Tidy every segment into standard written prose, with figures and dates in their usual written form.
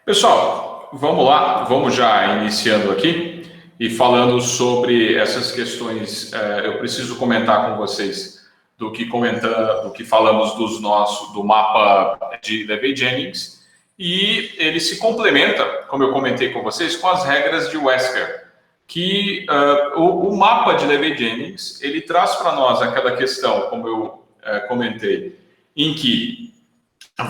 Pessoal, vamos lá, vamos já iniciando aqui e falando sobre essas questões. Eu preciso comentar com vocês do que falamos do mapa de Levi-Jennings, e ele se complementa, como eu comentei com vocês, com as regras de Wesker, que o mapa de Levi-Jennings ele traz para nós aquela questão, como eu comentei, em que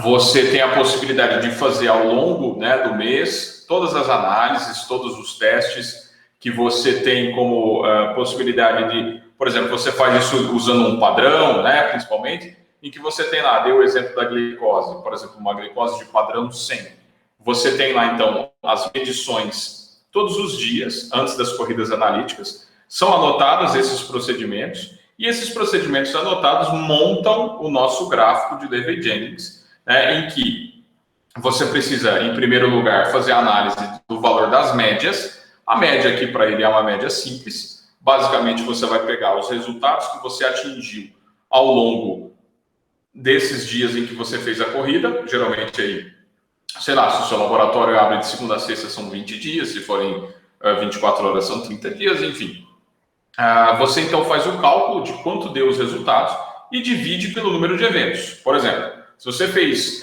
você tem a possibilidade de fazer ao longo, né, do mês todas as análises, todos os testes que você tem como possibilidade de, por exemplo, você faz isso usando um padrão, né, principalmente, em que você tem lá, dei o exemplo da glicose, por exemplo, uma glicose de padrão 100. Você tem lá, então, as medições todos os dias, antes das corridas analíticas, são anotados esses procedimentos, e esses procedimentos anotados montam o nosso gráfico de Levi-Jennings, em que você precisa, em primeiro lugar, fazer a análise do valor das médias. A média aqui para ele é uma média simples. Basicamente, você vai pegar os resultados que você atingiu ao longo desses dias em que você fez a corrida. Geralmente, aí, sei lá, se o seu laboratório abre de segunda a sexta, são 20 dias. Se forem 24 horas, são 30 dias, enfim. Você, então, faz o cálculo de quanto deu os resultados e divide pelo número de eventos. Por exemplo, se você fez,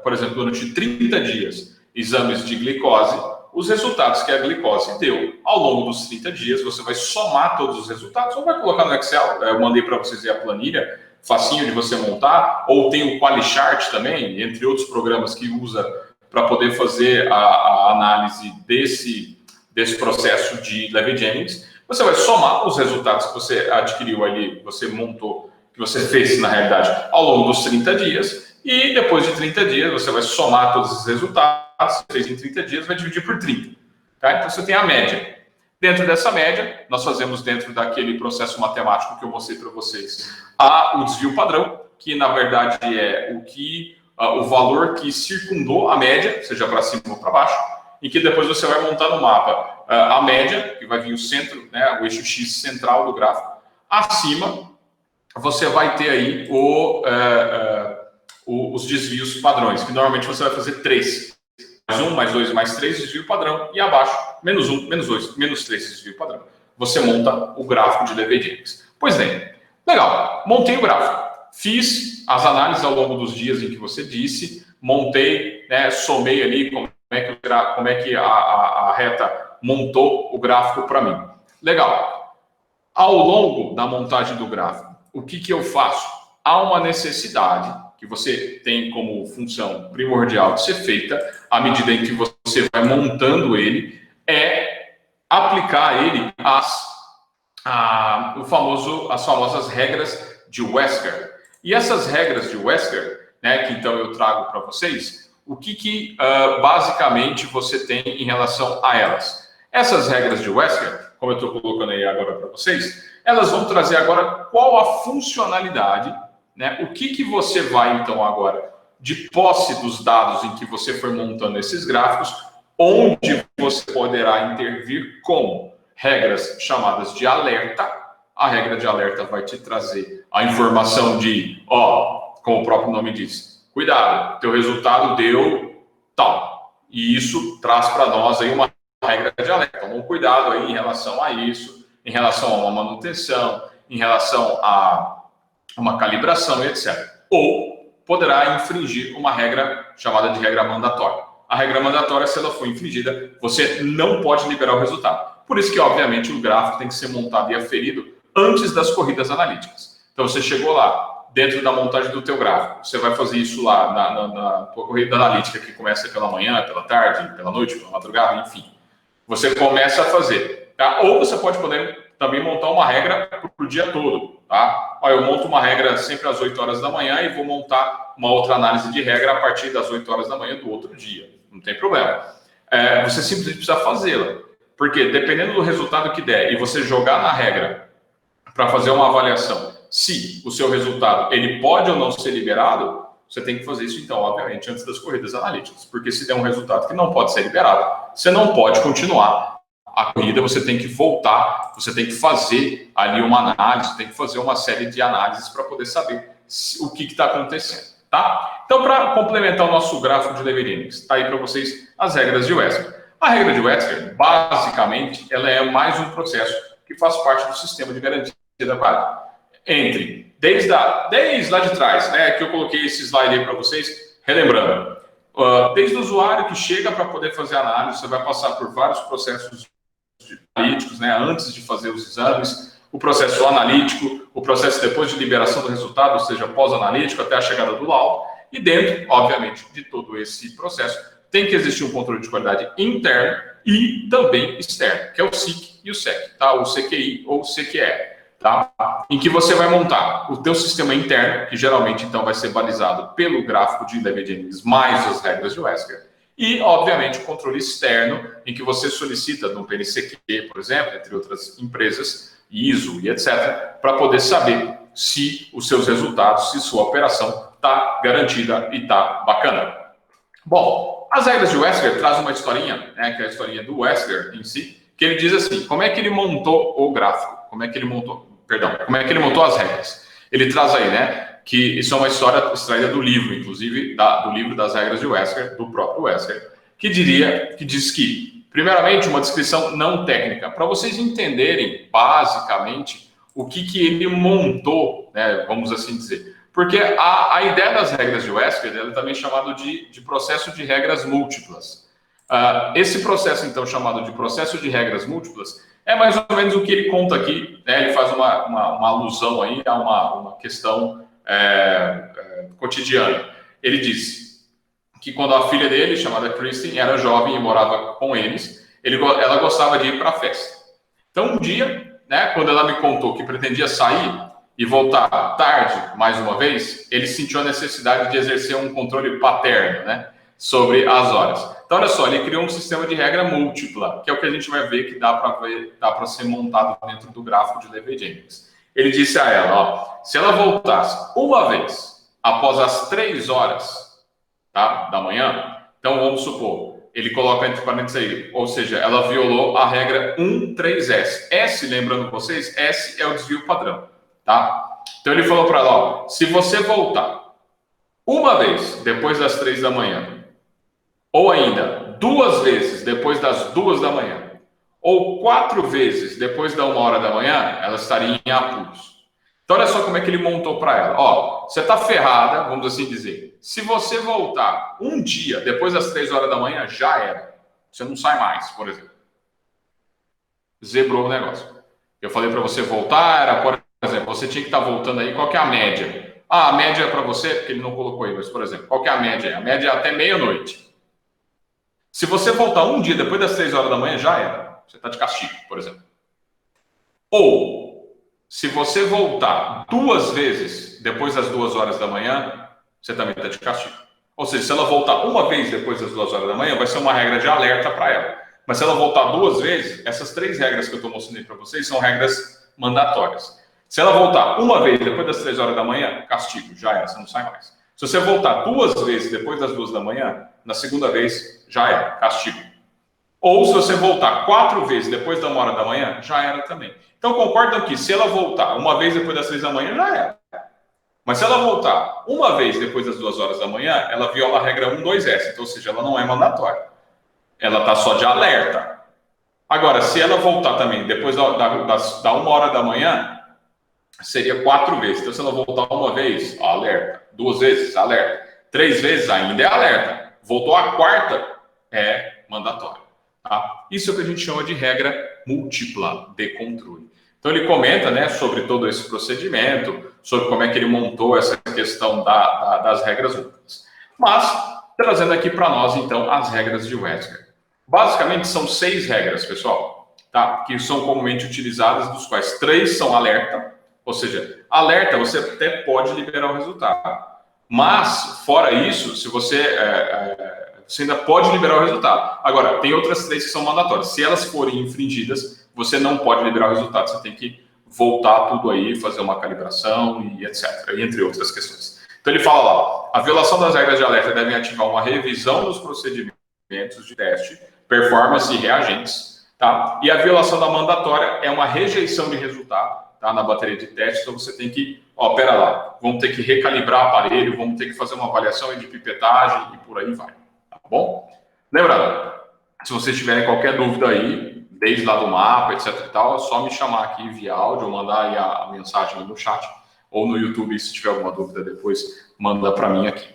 por exemplo, durante 30 dias, exames de glicose, os resultados que a glicose deu ao longo dos 30 dias, você vai somar todos os resultados, ou vai colocar no Excel. Eu mandei para vocês a planilha, facinho de você montar, ou tem o QualiChart também, entre outros programas que usa para poder fazer a análise desse processo de Levi-Jennings. Você vai somar os resultados que você adquiriu ali, você montou, que você fez, na realidade, ao longo dos 30 dias, e depois de 30 dias você vai somar todos os resultados, você fez em 30 dias, vai dividir por 30. Tá? Então você tem a média. Dentro dessa média, nós fazemos dentro daquele processo matemático que eu mostrei para vocês, o desvio padrão, que na verdade é o valor que circundou a média, seja para cima ou para baixo, em que depois você vai montar no mapa a média, que vai vir o centro, né, o eixo X central do gráfico. Acima, você vai ter aí os desvios padrões, que normalmente você vai fazer 3. Mais 1, mais 2, mais 3, desvio padrão. E abaixo, menos 1, menos 2, menos 3, desvio padrão. Você monta o gráfico de Levi-Jennings. Pois bem, legal. Montei o gráfico. Fiz as análises ao longo dos dias em que você disse. Montei, né, somei ali como é que a reta montou o gráfico para mim. Legal. Ao longo da montagem do gráfico, o que eu faço? Há uma necessidade que você tem como função primordial de ser feita, à medida em que você vai montando ele, é aplicar a ele as famosas regras de Wesker. E essas regras de Wesker, né, que então eu trago para vocês, o que basicamente você tem em relação a elas? Essas regras de Wesker, como eu estou colocando aí agora para vocês, elas vão trazer agora qual a funcionalidade, né? O que você vai, então, agora, de posse dos dados em que você foi montando esses gráficos, onde você poderá intervir com regras chamadas de alerta. A regra de alerta vai te trazer a informação de, como o próprio nome diz, cuidado, teu resultado deu tal. E isso traz para nós aí uma regra de alerta. Então, cuidado aí em relação a isso, em relação a uma manutenção, em relação a uma calibração e etc. Ou poderá infringir uma regra chamada de regra mandatória. A regra mandatória, se ela for infringida, você não pode liberar o resultado. Por isso que, obviamente, o gráfico tem que ser montado e aferido antes das corridas analíticas. Então, você chegou lá, dentro da montagem do teu gráfico, você vai fazer isso lá na tua corrida analítica, que começa pela manhã, pela tarde, pela noite, pela madrugada, enfim. Você começa a fazer. Tá? Ou você pode poder também montar uma regra para o dia todo. Tá? Eu monto uma regra sempre às 8 horas da manhã e vou montar uma outra análise de regra a partir das 8 horas da manhã do outro dia. Não tem problema. Você simplesmente precisa fazê-la. Porque dependendo do resultado que der e você jogar na regra para fazer uma avaliação, se o seu resultado ele pode ou não ser liberado, você tem que fazer isso, então, obviamente, antes das corridas analíticas. Porque se der um resultado que não pode ser liberado, você não pode continuar a corrida, você tem que voltar, você tem que fazer ali uma análise, tem que fazer uma série de análises para poder saber o que está acontecendo. tá? Então, para complementar o nosso gráfico de Lever Index, está aí para vocês as regras de Wechsler. A regra de Wechsler, basicamente, ela é mais um processo que faz parte do sistema de garantia da qualidade. Desde lá de trás, né, que eu coloquei esse slide aí para vocês, relembrando, desde o usuário que chega para poder fazer análise, você vai passar por vários processos analíticos, né, antes de fazer os exames, o processo analítico, o processo depois de liberação do resultado, ou seja, pós-analítico, até a chegada do laudo, e dentro, obviamente, de todo esse processo, tem que existir um controle de qualidade interno e também externo, que é o SIC e o SEC, tá? O CQI ou CQE, tá? Em que você vai montar o teu sistema interno, que geralmente então vai ser balizado pelo gráfico de Lever Index mais as regras de Wechsler, e, obviamente, o controle externo, em que você solicita no PNCQ, por exemplo, entre outras empresas, ISO e etc., para poder saber se os seus resultados, se sua operação está garantida e está bacana. Bom, as regras de Wechsler trazem uma historinha, né, que é a historinha do Wechsler em si, que ele diz assim, como é que ele montou o gráfico, como é que ele montou as regras. Ele traz aí, né, que isso é uma história extraída do livro, inclusive, do livro das regras de Wechsler, do próprio Wechsler, que diz que, primeiramente, uma descrição não técnica, para vocês entenderem, basicamente, o que ele montou, né, vamos assim dizer. Porque a ideia das regras de Wechsler é também chamado de processo de regras múltiplas. Esse processo, então, chamado de processo de regras múltiplas, é mais ou menos o que ele conta aqui, né? Ele faz uma alusão aí a uma questão cotidiana. Ele diz que quando a filha dele, chamada Kristen, era jovem e morava com eles, ela gostava de ir para a festa. Então, um dia, né, quando ela me contou que pretendia sair e voltar tarde, mais uma vez, ele sentiu a necessidade de exercer um controle paterno, né, sobre as horas. Então, olha só, ele criou um sistema de regra múltipla, que é o que a gente vai ver que dá para ser montado dentro do gráfico de Lever Index. Ele disse a ela, ó, se ela voltasse uma vez após as 3 horas, tá, da manhã, então vamos supor, ele coloca entre parênteses aí, ou seja, ela violou a regra 13S. S, lembrando vocês, S é o desvio padrão. Tá? Então ele falou para ela, ó, se você voltar uma vez depois das 3 da manhã, ou ainda 2 vezes depois das 2 da manhã, ou 4 vezes depois da 1 hora da manhã, ela estaria em apuros. Então olha só como é que ele montou para ela. Ó, você está ferrada, vamos assim dizer. Se você voltar um dia depois das 3 horas da manhã, já era. Você não sai mais, por exemplo. Zebrou o negócio. Eu falei para você voltar, era por exemplo, você tinha que estar voltando aí, qual que é a média? A média para você, porque ele não colocou aí, mas, por exemplo, qual que é a média? A média é até meia-noite. Se você voltar um dia depois das 3 horas da manhã, já era. Você está de castigo, por exemplo. Ou, se você voltar 2 vezes depois das 2 horas da manhã, você também está de castigo. Ou seja, se ela voltar uma vez depois das 2 horas da manhã, vai ser uma regra de alerta para ela. Mas se ela voltar 2 vezes, essas 3 regras que eu estou mostrando aí para vocês são regras mandatórias. Se ela voltar uma vez depois das 3 horas da manhã, castigo, já era, você não sai mais. Se você voltar 2 vezes depois das 2 da manhã, na segunda vez, já era, castigo. Ou se você voltar 4 vezes depois da 1 hora da manhã, já era também. Então concordam que se ela voltar uma vez depois das 3 da manhã, já era. Mas se ela voltar uma vez depois das 2 horas da manhã, ela viola a regra 12S, então, ou seja, ela não é mandatória. Ela está só de alerta. Agora, se ela voltar também depois da 1 hora da manhã, seria 4 vezes. Então, se ela voltar uma vez, alerta. 2 vezes, alerta. 3 vezes, ainda é alerta. Voltou a 4ª, é mandatório. Tá? Isso é o que a gente chama de regra múltipla de controle. Então, ele comenta, né, sobre todo esse procedimento, sobre como é que ele montou essa questão das regras múltiplas. Mas, trazendo aqui para nós, então, as regras de Wechsler. Basicamente, são 6 regras, pessoal, tá? Que são comumente utilizadas, dos quais 3 são alerta. Ou seja, alerta, você até pode liberar o resultado. Mas, fora isso, se você ainda pode liberar o resultado. Agora, tem outras 3 que são mandatórias. Se elas forem infringidas, você não pode liberar o resultado. Você tem que voltar tudo aí, fazer uma calibração e etc. Entre outras questões. Então, ele fala lá, a violação das regras de alerta deve ativar uma revisão dos procedimentos de teste, performance e reagentes. Tá? E a violação da mandatória é uma rejeição de resultado, tá, na bateria de testes, então você tem que ó, pera lá, vamos ter que recalibrar o aparelho, vamos ter que fazer uma avaliação de pipetagem e por aí vai, tá bom? Lembrando, se vocês tiverem qualquer dúvida aí, desde lá do mapa, etc e tal, é só me chamar aqui via áudio, ou mandar aí a mensagem no chat, ou no YouTube, se tiver alguma dúvida depois, manda para mim aqui.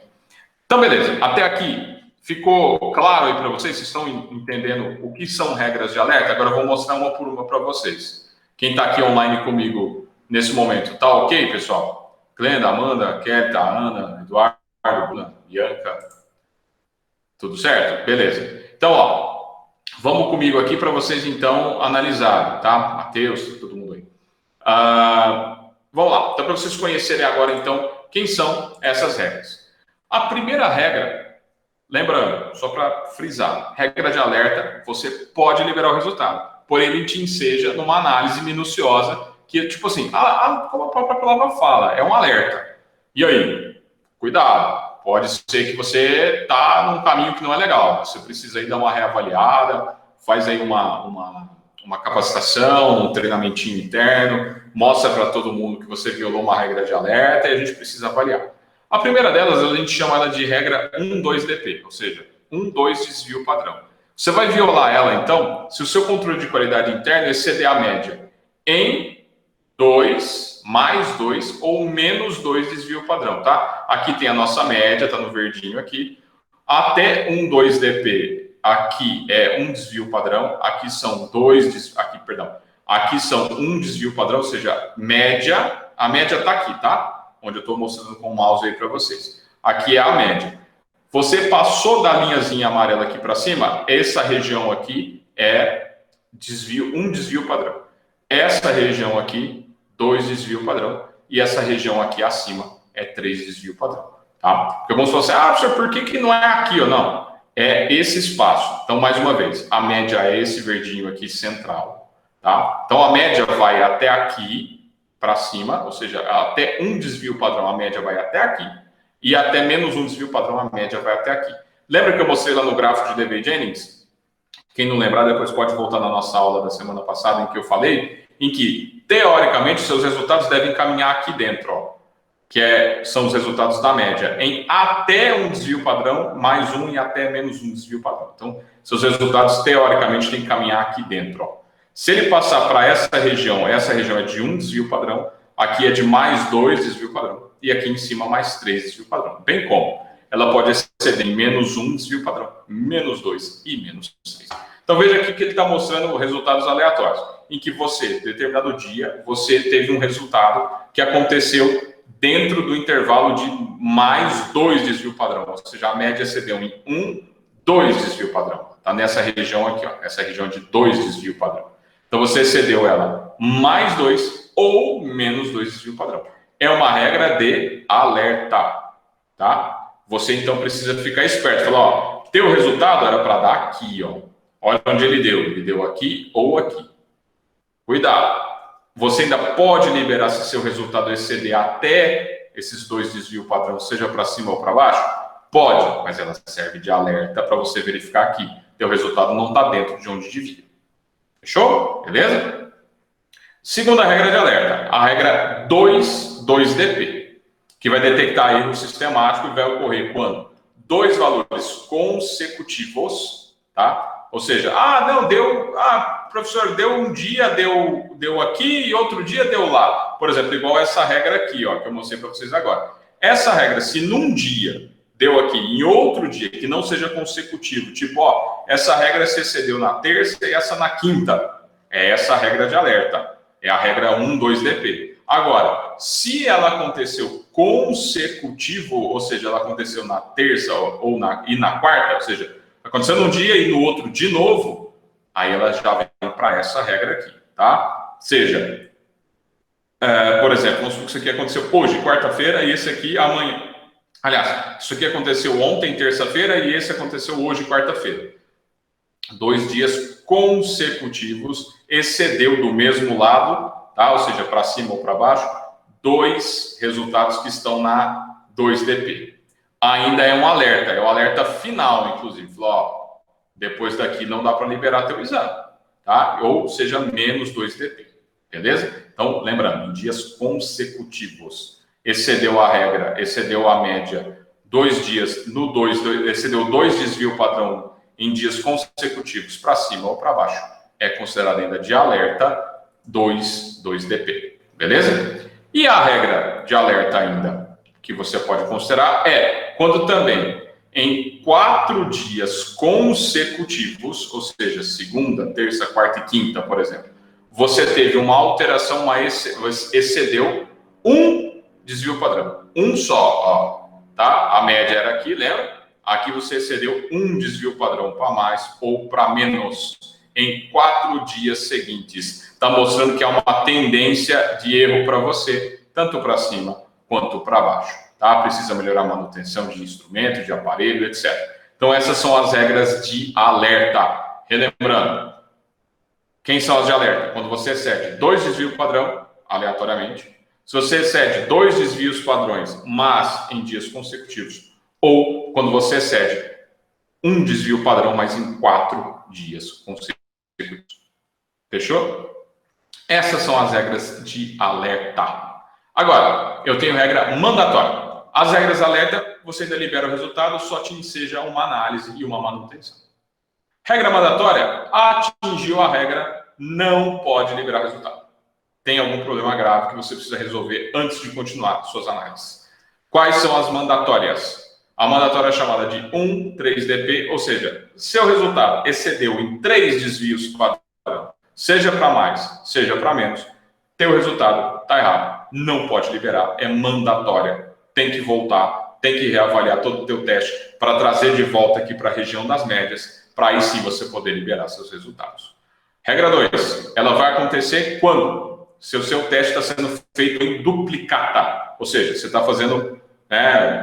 Então, beleza, até aqui ficou claro aí para vocês? Vocês estão entendendo o que são regras de alerta? Agora eu vou mostrar uma por uma para vocês. Quem está aqui online comigo nesse momento, tá ok, pessoal? Glenda, Amanda, Kelly, Ana, Eduardo, Bruna, Bianca, tudo certo? Beleza. Então, ó, vamos comigo aqui para vocês então analisarem, tá? Matheus, todo mundo aí. Vamos lá. Então, para vocês conhecerem agora então quem são essas regras. A primeira regra, lembrando, só para frisar, regra de alerta, você pode liberar o resultado, porém ele te enseja numa análise minuciosa que, tipo assim, como a própria palavra fala, é um alerta. E aí? Cuidado, pode ser que você está num caminho que não é legal, você precisa aí dar uma reavaliada, faz aí uma capacitação, um treinamentinho interno, mostra para todo mundo que você violou uma regra de alerta e a gente precisa avaliar. A primeira delas, a gente chama ela de regra 1-2-DP, ou seja, 1-2 desvio padrão. Você vai violar ela, então, se o seu controle de qualidade interna exceder a média em 2, mais 2 ou menos 2 desvio padrão, tá? Aqui tem a nossa média, tá no verdinho aqui. Até 1-2-DP, aqui é um desvio padrão, aqui são aqui são um desvio padrão, ou seja, média, a média tá aqui, tá? Onde eu estou mostrando com o mouse aí para vocês. Aqui é a média. Você passou da linhazinha amarela aqui para cima, essa região aqui é um desvio padrão. Essa região aqui, 2 desvio padrão. E essa região aqui acima é 3 desvio padrão. Tá? Porque alguns falam assim, professor, por que não é aqui ou não? É esse espaço. Então, mais uma vez, a média é esse verdinho aqui central. Tá? Então, a média vai até aqui, para cima, ou seja, até um desvio padrão, a média vai até aqui, e até menos um desvio padrão, a média vai até aqui. Lembra que eu mostrei lá no gráfico de DV Jennings? Quem não lembrar, depois pode voltar na nossa aula da semana passada, em que eu falei, em que, teoricamente, seus resultados devem caminhar aqui dentro, ó, que são os resultados da média, em até um desvio padrão, mais um e até menos um desvio padrão. Então, seus resultados, teoricamente, têm que caminhar aqui dentro, ó. Se ele passar para essa região é de um desvio padrão, aqui é de mais 2 desvio padrão, e aqui em cima mais 3 desvio padrão. Bem como ela pode exceder em menos 1 desvio padrão, menos 2 e menos 3. Então veja aqui que ele está mostrando resultados aleatórios, em que você, determinado dia, você teve um resultado que aconteceu dentro do intervalo de mais 2 desvio padrão, ou seja, a média excedeu em 2 desvio padrão. Está nessa região aqui, ó, essa região de 2 desvio padrão. Então, você excedeu ela mais 2 ou menos 2 desvio padrão. É uma regra de alerta, tá? Você, então, precisa ficar esperto. Falar, ó, teu resultado era para dar aqui, ó. Olha onde ele deu. Ele deu aqui ou aqui. Cuidado. Você ainda pode liberar se seu resultado exceder até esses 2 desvio padrão, seja para cima ou para baixo? Pode, mas ela serve de alerta para você verificar aqui. Teu resultado não está dentro de onde devia. Fechou? Beleza? Segunda regra de alerta, a regra 2-2-DP, que vai detectar erro sistemático e vai ocorrer quando 2 valores consecutivos, tá? Ou seja, professor, deu um dia, deu aqui e outro dia deu lá. Por exemplo, igual essa regra aqui, ó, que eu mostrei para vocês agora. Essa regra, se num dia deu aqui, em outro dia, que não seja consecutivo, tipo, ó, essa regra se excedeu na terça e essa na quinta. É essa a regra de alerta. É a regra 1-2-DP. Agora, se ela aconteceu consecutivo, ou seja, ela aconteceu na terça e na quarta, ou seja, aconteceu num dia e no outro de novo, aí ela já vem para essa regra aqui, tá? Seja, por exemplo, vamos supor que isso aqui aconteceu hoje, quarta-feira, e esse aqui amanhã. Aliás, isso aqui aconteceu ontem, terça-feira, e esse aconteceu hoje, quarta-feira. 2 dias consecutivos, excedeu do mesmo lado, tá? Ou seja, para cima ou para baixo, 2 resultados que estão na 2DP. Ainda é um alerta, é o alerta final, inclusive. Ó, depois daqui não dá para liberar teu exame, tá? Ou seja, menos 2DP. beleza? Então, lembrando, em dias consecutivos, excedeu a regra, excedeu a média, 2 dias, excedeu 2 desvio padrão em dias consecutivos para cima ou para baixo, é considerado ainda de alerta 2DP, beleza? E a regra de alerta ainda, que você pode considerar, é quando também em 4 dias consecutivos, ou seja, segunda, terça, quarta e quinta, por exemplo, você teve uma alteração, excedeu um desvio padrão, um só, ó, tá? A média era aqui, lembra? Aqui você excedeu um desvio padrão para mais ou para menos em 4 dias seguintes. Está mostrando que há uma tendência de erro para você, tanto para cima quanto para baixo. Tá? Precisa melhorar a manutenção de instrumento, de aparelho, etc. Então, essas são as regras de alerta. Relembrando, quem são as de alerta? Quando você excede 2 desvios padrão, aleatoriamente. Se você excede 2 desvios padrões, mas em dias consecutivos. Ou quando você excede um desvio padrão, mas em 4 dias consecutivos. Fechou? Essas são as regras de alerta. Agora, eu tenho regra mandatória. As regras de alerta, você ainda libera o resultado, só te enseja uma análise e uma manutenção. Regra mandatória, atingiu a regra, não pode liberar o resultado. Tem algum problema grave que você precisa resolver antes de continuar suas análises. Quais são as mandatórias? A mandatória é chamada de 3DP, ou seja, seu resultado excedeu em 3 desvios padrão, seja para mais, seja para menos, teu resultado está errado. Não pode liberar, é mandatória. Tem que voltar, tem que reavaliar todo o teu teste para trazer de volta aqui para a região das médias, para aí sim você poder liberar seus resultados. Regra 2, ela vai acontecer quando? Se o seu teste está sendo feito em duplicata, ou seja, você está fazendo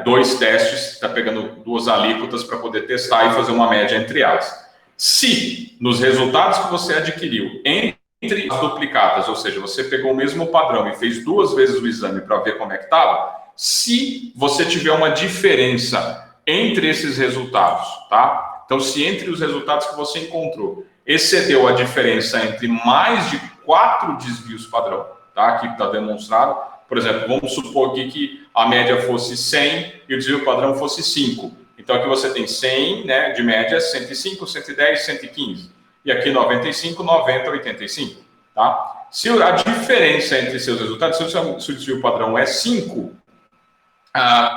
2 testes, está pegando 2 alíquotas para poder testar e fazer uma média entre elas. Se nos resultados que você adquiriu entre as duplicatas, ou seja, você pegou o mesmo padrão e fez 2 vezes o exame para ver como é que estava, se você tiver uma diferença entre esses resultados, tá? Então, se entre os resultados que você encontrou excedeu a diferença entre mais de 4 desvios padrão, tá? Aqui está demonstrado. Por exemplo, vamos supor aqui que a média fosse 100 e o desvio padrão fosse 5. Então, aqui você tem 100, né, de média, 105, 110, 115. E aqui 95, 90, 85. Tá? Se a diferença entre seus resultados, se o desvio padrão é 5,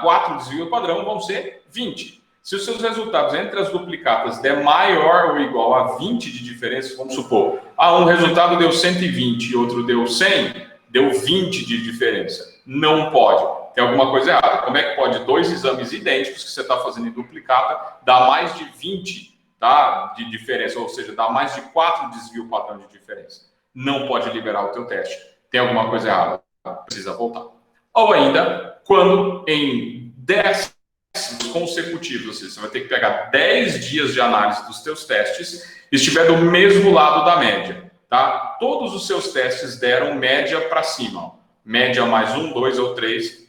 4 desvios padrão vão ser 20. Se os seus resultados entre as duplicatas der maior ou igual a 20 de diferença, vamos supor, um resultado deu 120 e outro deu 100, deu 20 de diferença. Não pode. Tem alguma coisa errada. Como é que pode 2 exames idênticos que você está fazendo em duplicata dar mais de 20, tá, de diferença, ou seja, dar mais de 4 desvio padrão de diferença? Não pode liberar o teu teste. Tem alguma coisa errada. Precisa voltar. Ou ainda, quando em 10 consecutivos, ou seja, você vai ter que pegar 10 dias de análise dos teus testes e estiver do mesmo lado da média. Tá? Todos os seus testes deram média para cima. Ó. Média mais 1, 2 ou 3.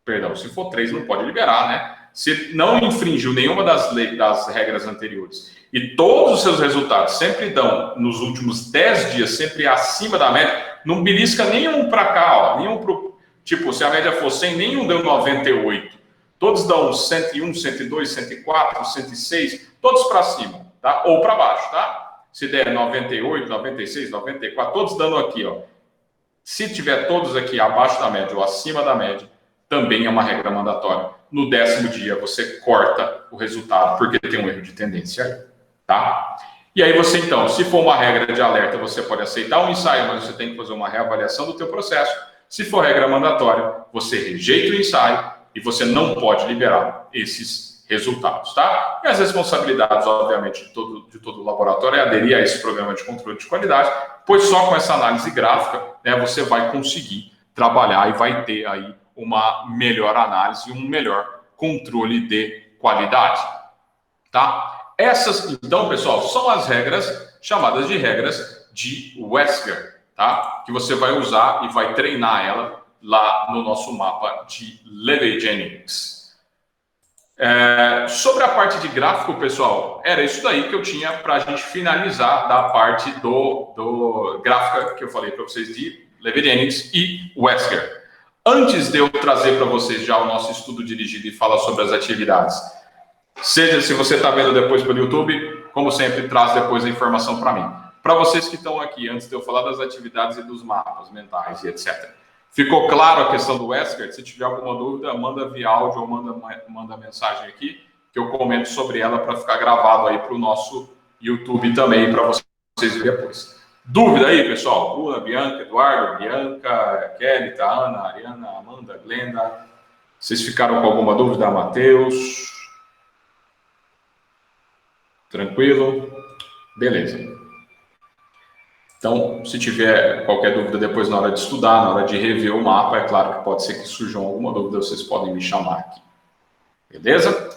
Perdão, se for 3 não pode liberar, né? Se não infringiu nenhuma das regras anteriores e todos os seus resultados sempre dão, nos últimos 10 dias, sempre acima da média, não belisca nenhum para cá, ó, nenhum pro, tipo, se a média for 100, nenhum deu 98. Todos dão 101, 102, 104, 106, todos para cima, tá? Ou para baixo, tá? Se der 98, 96, 94, todos dando aqui, ó. Se tiver todos aqui abaixo da média ou acima da média, também é uma regra mandatória. No 10º dia, você corta o resultado, porque tem um erro de tendência aí, tá? E aí você, então, se for uma regra de alerta, você pode aceitar um ensaio, mas você tem que fazer uma reavaliação do teu processo. Se for regra mandatória, você rejeita o ensaio e você não pode liberar esses resultados, tá? E as responsabilidades, obviamente, de todo o laboratório é aderir a esse programa de controle de qualidade, pois só com essa análise gráfica, né, você vai conseguir trabalhar e vai ter aí uma melhor análise e um melhor controle de qualidade, tá? Essas, então, pessoal, são as regras chamadas de regras de Wesker, tá? Que você vai usar e vai treinar ela lá no nosso mapa de Levy-Jennings. Sobre a parte de gráfico, pessoal, era isso daí que eu tinha para a gente finalizar da parte do gráfica que eu falei para vocês de Levi Jennings e Wesker. Antes de eu trazer para vocês já o nosso estudo dirigido e falar sobre as atividades, seja se você está vendo depois pelo YouTube, como sempre, traz depois a informação para mim. Para vocês que estão aqui, antes de eu falar das atividades e dos mapas mentais e etc. Ficou claro a questão do Wesker? Se tiver alguma dúvida, manda via áudio ou manda mensagem aqui, que eu comento sobre ela para ficar gravado aí para o nosso YouTube também, para vocês verem depois. Dúvida aí, pessoal? Bruna, Bianca, Eduardo, Bianca, Kelly, Ana, Ariana, Amanda, Glenda. Vocês ficaram com alguma dúvida? Matheus? Tranquilo? Beleza. Então, se tiver qualquer dúvida depois na hora de estudar, na hora de rever o mapa, é claro que pode ser que surjam alguma dúvida, vocês podem me chamar aqui. Beleza?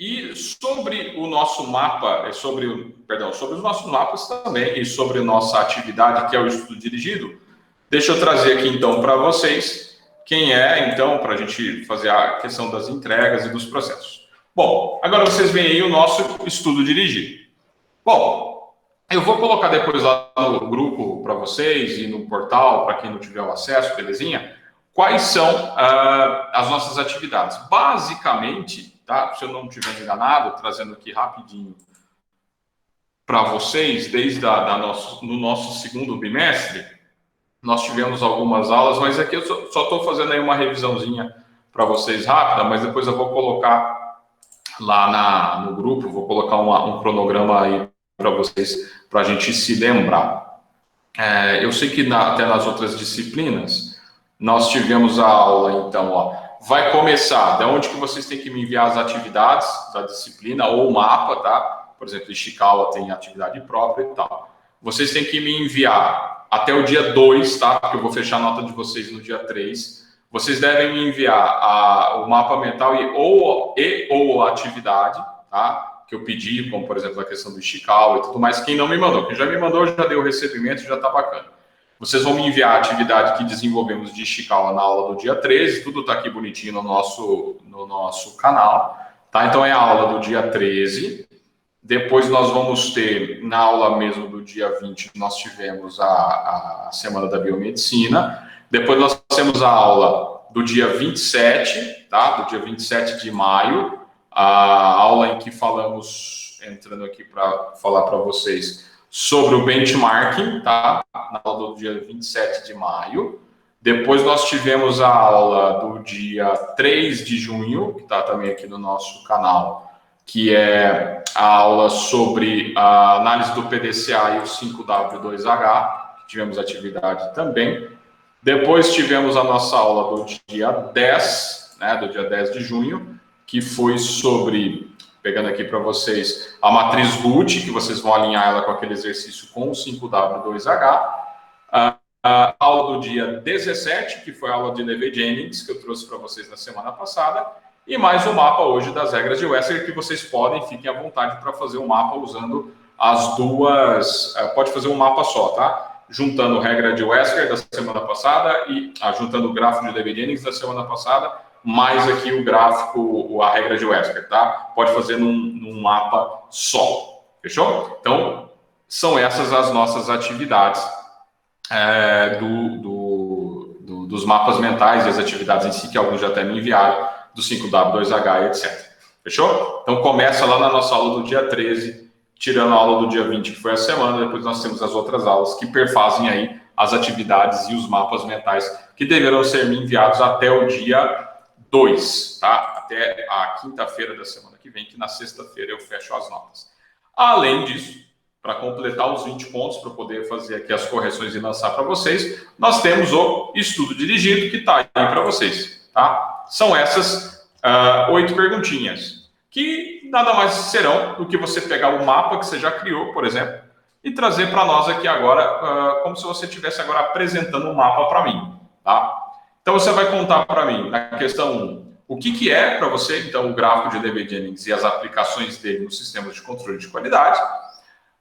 E sobre o nosso mapa, sobre os nossos mapas também, e sobre a nossa atividade, que é o estudo dirigido, deixa eu trazer aqui então para vocês quem é, então, para a gente fazer a questão das entregas e dos processos. Bom, agora vocês veem aí o nosso estudo dirigido. Bom, eu vou colocar depois lá no grupo para vocês e no portal, para quem não tiver o acesso, belezinha, quais são as nossas atividades. Basicamente, tá? Se eu não estiver enganado, trazendo aqui rapidinho para vocês, desde no nosso segundo bimestre, nós tivemos algumas aulas, mas aqui eu só estou fazendo aí uma revisãozinha para vocês rápida, mas depois eu vou colocar lá no grupo, vou colocar um cronograma aí para vocês, para a gente se lembrar. Eu sei que até nas outras disciplinas, nós tivemos a aula, então, ó, vai começar, de onde que vocês têm que me enviar as atividades da disciplina, ou o mapa, tá? Por exemplo, Ishikawa tem atividade própria e tal. Vocês têm que me enviar até o dia 2, tá? Porque eu vou fechar a nota de vocês no dia 3. Vocês devem me enviar o mapa mental ou a atividade, tá? Que eu pedi, como por exemplo a questão do Ishikawa e tudo mais. Quem não me mandou, quem já me mandou já deu o recebimento, já está bacana. Vocês vão me enviar a atividade que desenvolvemos de Ishikawa na aula do dia 13, tudo está aqui bonitinho no nosso canal, tá? Então é a aula do dia 13. Depois nós vamos ter, na aula mesmo do dia 20, nós tivemos a Semana da Biomedicina. Depois nós temos a aula do dia 27, tá? Do dia 27 de maio, a aula em que falamos, entrando aqui para falar para vocês sobre o benchmarking, tá? Na aula do dia 27 de maio. Depois nós tivemos a aula do dia 3 de junho, que está também aqui no nosso canal, que é a aula sobre a análise do PDCA e o 5W2H, que tivemos atividade também. Depois tivemos a nossa aula do dia 10, né, do dia 10 de junho, que foi sobre, pegando aqui para vocês, a matriz Guth, que vocês vão alinhar ela com aquele exercício com o 5W2H. A aula do dia 17, que foi a aula de Levi Jennings, que eu trouxe para vocês na semana passada. E mais um mapa hoje das regras de Wesker, que vocês fiquem à vontade para fazer um mapa usando as duas... Pode fazer um mapa só, tá? Juntando regra de Wesker da semana passada e juntando o gráfico de Levi Jennings da semana passada, mais aqui o gráfico, a regra de Wesker, tá? Pode fazer num mapa só, fechou? Então, são essas as nossas atividades dos mapas mentais e as atividades em si, que alguns já até me enviaram, do 5W2H, etc. Fechou? Então, começa lá na nossa aula do dia 13, tirando a aula do dia 20, que foi a semana, depois nós temos as outras aulas que perfazem aí as atividades e os mapas mentais que deverão ser me enviados até o dia 2, tá? Até a quinta-feira da semana que vem, que na sexta-feira eu fecho as notas. Além disso, para completar os 20 pontos, para poder fazer aqui as correções e lançar para vocês, nós temos o estudo dirigido que está aí para vocês, tá? São essas 8 perguntinhas, que nada mais serão do que você pegar o mapa que você já criou, por exemplo, e trazer para nós aqui agora, como se você estivesse agora apresentando um mapa para mim, tá? Então, você vai contar para mim, na questão 1, o que é para você, então, o gráfico de Levi Jennings e as aplicações dele no sistema de controle de qualidade.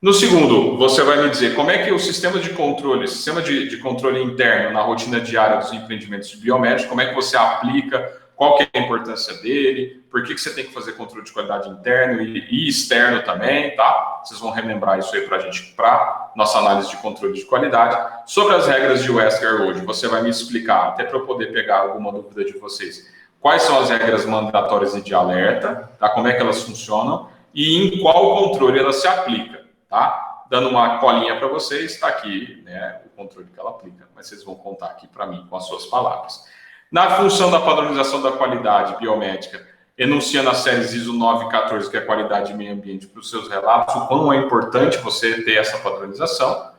No segundo, você vai me dizer como é que o sistema de controle interno na rotina diária dos empreendimentos de biomédicos, como é que você aplica, qual que é a importância dele, por que você tem que fazer controle de qualidade interno e externo também, tá? Vocês vão relembrar isso aí para a gente, para nossa análise de controle de qualidade. Sobre as regras de Wesker hoje, você vai me explicar, até para eu poder pegar alguma dúvida de vocês, quais são as regras mandatórias e de alerta, tá? Como é que elas funcionam e em qual controle ela se aplica, tá? Dando uma colinha para vocês, está aqui, né, o controle que ela aplica, mas vocês vão contar aqui para mim com as suas palavras. Na função da padronização da qualidade biomédica, enunciando as séries ISO 9014, que é a qualidade de meio ambiente, para os seus relatos, o quão é importante você ter essa padronização,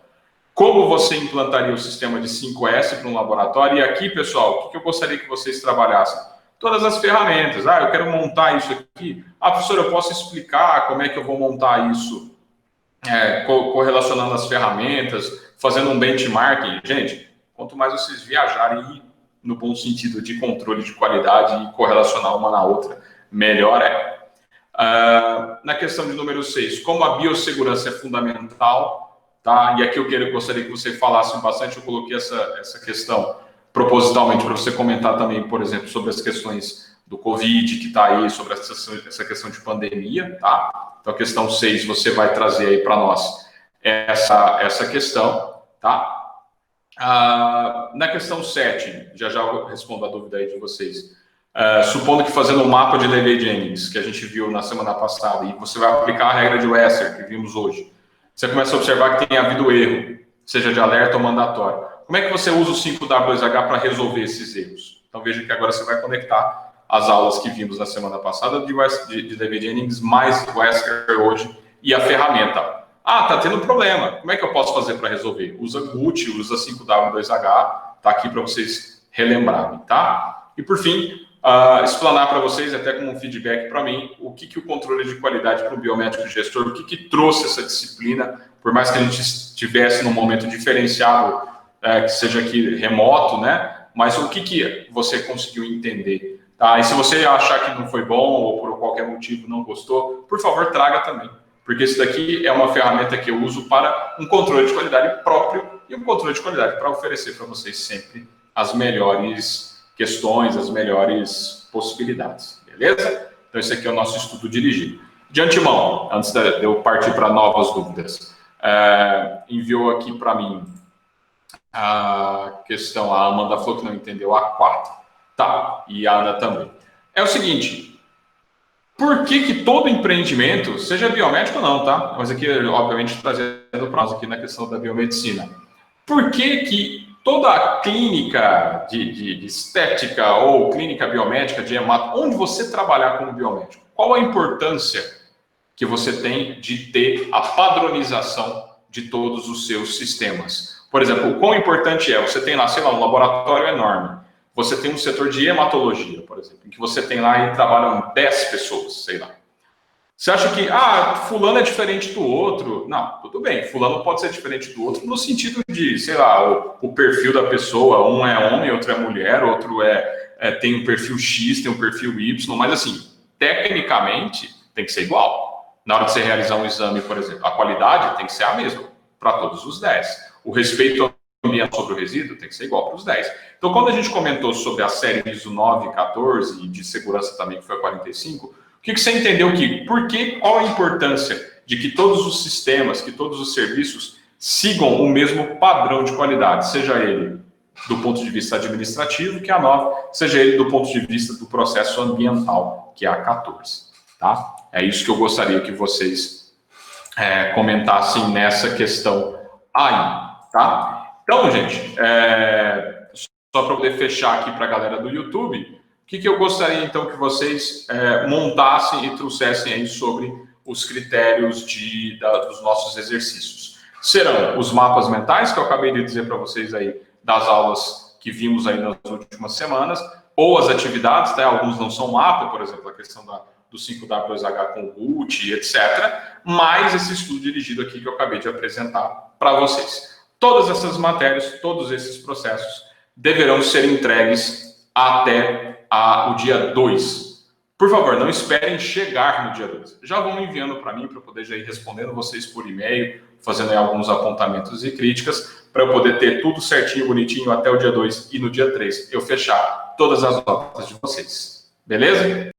como você implantaria o sistema de 5S para um laboratório, e aqui, pessoal, o que eu gostaria que vocês trabalhassem? Todas as ferramentas. Eu quero montar isso aqui. Professor, eu posso explicar como é que eu vou montar isso, correlacionando as ferramentas, fazendo um benchmarking. Gente, quanto mais vocês viajarem no bom sentido de controle de qualidade e correlacionar uma na outra, melhor é. Na questão de número 6, como a biossegurança é fundamental, tá? E aqui eu gostaria que você falasse bastante, eu coloquei essa questão propositalmente para você comentar também, por exemplo, sobre as questões do Covid que está aí, sobre essa questão de pandemia, tá? Então, a questão 6, você vai trazer aí para nós essa questão, tá? Na questão 7, já eu respondo a dúvida aí de vocês. Supondo que fazendo um mapa de Levy-Jennings, que a gente viu na semana passada, e você vai aplicar a regra de Wesker, que vimos hoje, você começa a observar que tem havido erro, seja de alerta ou mandatório. Como é que você usa o 5W2H para resolver esses erros? Então, veja que agora você vai conectar as aulas que vimos na semana passada de Levy-Jennings mais Wesker hoje e a ferramenta. Tá tendo problema. Como é que eu posso fazer para resolver? Usa GUT, usa 5W2H, tá aqui para vocês relembrarem, tá? E por fim, explanar para vocês, até como um feedback para mim, o que o controle de qualidade para o biomédico gestor, o que trouxe essa disciplina, por mais que a gente estivesse num momento diferenciado, que seja aqui remoto, né? Mas o que você conseguiu entender, tá? E se você achar que não foi bom ou por qualquer motivo não gostou, por favor, traga também. Porque isso daqui é uma ferramenta que eu uso para um controle de qualidade próprio e um controle de qualidade para oferecer para vocês sempre as melhores questões, as melhores possibilidades, beleza? Então, esse aqui é o nosso estudo dirigido. De antemão, antes de eu partir para novas dúvidas, enviou aqui para mim a questão, a Amanda falou que não entendeu a 4. Tá, e a Ana também. É o seguinte... Por que todo empreendimento, seja biomédico ou não, tá? Mas aqui, obviamente, trazendo para nós aqui na questão da biomedicina. Por que toda a clínica de estética ou clínica biomédica de hemato, onde você trabalhar como biomédico, qual a importância que você tem de ter a padronização de todos os seus sistemas? Por exemplo, o quão importante você tem lá, sei lá, um laboratório enorme. Você tem um setor de hematologia, por exemplo, em que você tem lá e trabalham 10 pessoas, sei lá. Você acha que, fulano é diferente do outro? Não, tudo bem, fulano pode ser diferente do outro no sentido de, sei lá, o perfil da pessoa, um é homem, outro é mulher, outro tem um perfil X, tem um perfil Y, mas assim, tecnicamente tem que ser igual. Na hora de você realizar um exame, por exemplo, a qualidade tem que ser a mesma para todos os 10. O respeito ambiente sobre o resíduo tem que ser igual para os 10. Então, quando a gente comentou sobre a série ISO 9014 e de segurança também, que foi a 45, o que você entendeu aqui? Qual a importância de que todos os sistemas, que todos os serviços sigam o mesmo padrão de qualidade, seja ele do ponto de vista administrativo, que é a 9, seja ele do ponto de vista do processo ambiental, que é a 14. Tá? É isso que eu gostaria que vocês comentassem nessa questão aí. Tá? Então, gente, só para poder fechar aqui para a galera do YouTube, o que eu gostaria, então, que vocês montassem e trouxessem aí sobre os critérios dos nossos exercícios. Serão os mapas mentais, que eu acabei de dizer para vocês aí, das aulas que vimos aí nas últimas semanas, ou as atividades, tá? Alguns não são mapa, por exemplo, a questão do 5W2H com o GUT, etc., mais esse estudo dirigido aqui que eu acabei de apresentar para vocês. Todas essas matérias, todos esses processos deverão ser entregues até o dia 2. Por favor, não esperem chegar no dia 2. Já vão enviando para mim, para poder já ir respondendo vocês por e-mail, fazendo aí alguns apontamentos e críticas, para eu poder ter tudo certinho, bonitinho, até o dia 2 e no dia 3 eu fechar todas as notas de vocês. Beleza?